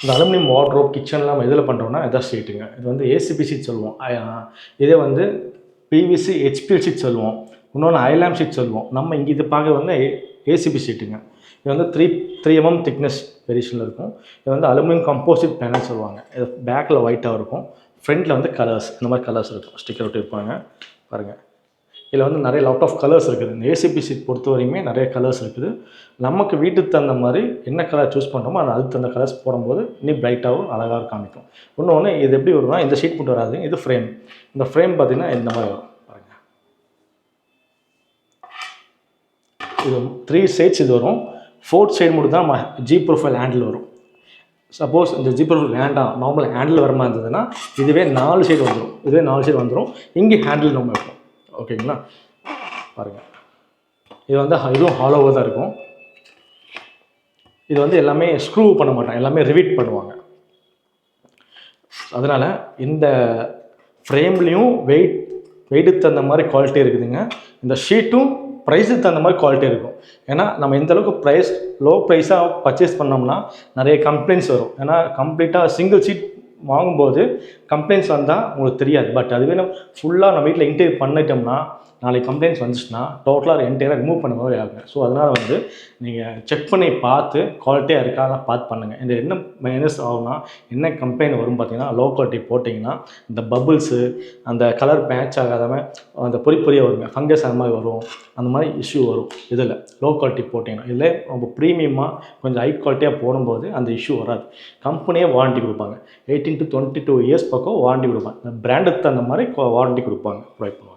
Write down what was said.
இந்த aluminium wardrobe கிச்சன்லாம் நம்ம எதில் பண்ணுறோம்னா இதான் ஷீட்டுங்க. இது வந்து ஏசிபி ஷீட் சொல்லுவோம். இதே வந்து பிவிசி ஹெச்பி ஷீட் சொல்லுவோம். இன்னொன்று ஐலாம் ஷீட் சொல்லுவோம். நம்ம இங்கே இது பார்க்க வந்து ஏசிபி ஷீட்டுங்க. இது வந்து 3 mm திக்னஸ் வெரிஷனில் இருக்கும். இது வந்து அலுமினியம் கம்போசிட் பேனல் சொல்லுவாங்க. இது பேக்கில் ஒயிட்டாக இருக்கும், ஃப்ரண்ட்டில் வந்து கலர்ஸ் இந்த மாதிரி கலர்ஸ் இருக்கும். ஸ்டிக்கர் ஒட்டியிருப்பாங்க பாருங்கள். இதில் வந்து நிறைய லாட் ஆஃப் கலர்ஸ் இருக்குது. இந்த ஏசிபி ஷீட் பொறுத்த வரையுமே நிறைய கலர்ஸ் இருக்குது. நமக்கு வீட்டுக்கு தகுந்த மாதிரி என்ன கலர் சூஸ் பண்ணுறோமோ அதுக்கு தகுந்த கலர்ஸ் போடும்போது இன்னும் பிரைட்டாகவும் அழகாக காமிக்கும். இன்னொன்று இது எப்படி வரும்னா இந்த ஷீட் மட்டும் வராது, இது ஃப்ரேம். இந்த ஃப்ரேம் பார்த்திங்கன்னா இந்த மாதிரி வரும் பாருங்கள். இது 3 சைட்ஸ் இது வரும். 4th சைடு மட்டும் தான் நம்ம ஜி ப்ரொஃபைல் ஹேண்டில் வரும். சப்போஸ் இந்த ஜி ப்ரொஃபைல் வேண்டாம், நார்மல் ஹேண்டில் வர மாதிரி இருந்ததுன்னா இதுவே 4 சைடு வந்துடும். இதுவே 4 சைடு வந்துடும். இங்கே ஹேண்டில் நம்ம வைப்போம். ஓகேங்களா, பாருங்கள். இது வந்து இதுவும் ஹாலோவாக தான் இருக்கும். இது வந்து எல்லாமே ஸ்க்ரூ பண்ண மாட்டாங்க, எல்லாமே ரிவீட் பண்ணுவாங்க. அதனால் இந்த ஃப்ரேம்லேயும் வெயிட்டுக்கு தகுந்த மாதிரி குவாலிட்டி இருக்குதுங்க. இந்த ஷீட்டும் ப்ரைஸுக்கு தகுந்த மாதிரி குவாலிட்டி இருக்கும். ஏன்னா நம்ம எந்த அளவுக்கு லோ ப்ரைஸாக பர்ச்சேஸ் பண்ணோம்னா நிறைய கம்ப்ளைண்ட்ஸ் வரும். ஏன்னா கம்ப்ளீட்டாக சிங்கிள் ஷீட் வாங்கும்போது கம்ப்ளைண்ட்ஸ் வந்தால் உங்களுக்கு தெரியாது. பட் அதுவே நம்ம ஃபுல்லாக நம்ம வீட்டில் இன்டீரியர் பண்ணிட்டோம்னா நாளைக்கு கம்ப்ளைண்ட்ஸ் வந்துச்சுன்னா டோட்டலாக என்டையராக ரிமூவ் பண்ண மாதிரி ஆகும். ஸோ அதனால் வந்து நீங்கள் செக் பண்ணி பார்த்து குவாலிட்டியாக இருக்காதான் பார்த்து பண்ணுங்கள். இந்த என்ன மைனஸ் ஆகும்னா என்ன கம்ப்ளைண்ட் வரும் பார்த்தீங்கன்னா, லோ குவாலிட்டி போட்டிங்கன்னா இந்த பபுள்ஸு, அந்த கலர் மேட்ச் ஆகாதவன் அந்த பொறியாக வருங்க, ஃபங்கஸ் அந்த மாதிரி வரும். அந்த மாதிரி இஷ்யூ வரும் இதில் லோ குவாலிட்டி போட்டிங்கன்னா. இதில் ரொம்ப ப்ரீமியமாக கொஞ்சம் ஹை குவாலிட்டியாக போடும்போது அந்த இஷ்யூ வராது. கம்பெனியே வாரண்ட்டி கொடுப்பாங்க. 18 to 22 இயர்ஸ் பக்கம் வாரண்ட்டி கொடுப்பாங்க. பிராண்டுக்கு தகுந்த மாதிரி வாரண்ட்டி கொடுப்பாங்க, ப்ரொவைட் பண்ணுவாங்க.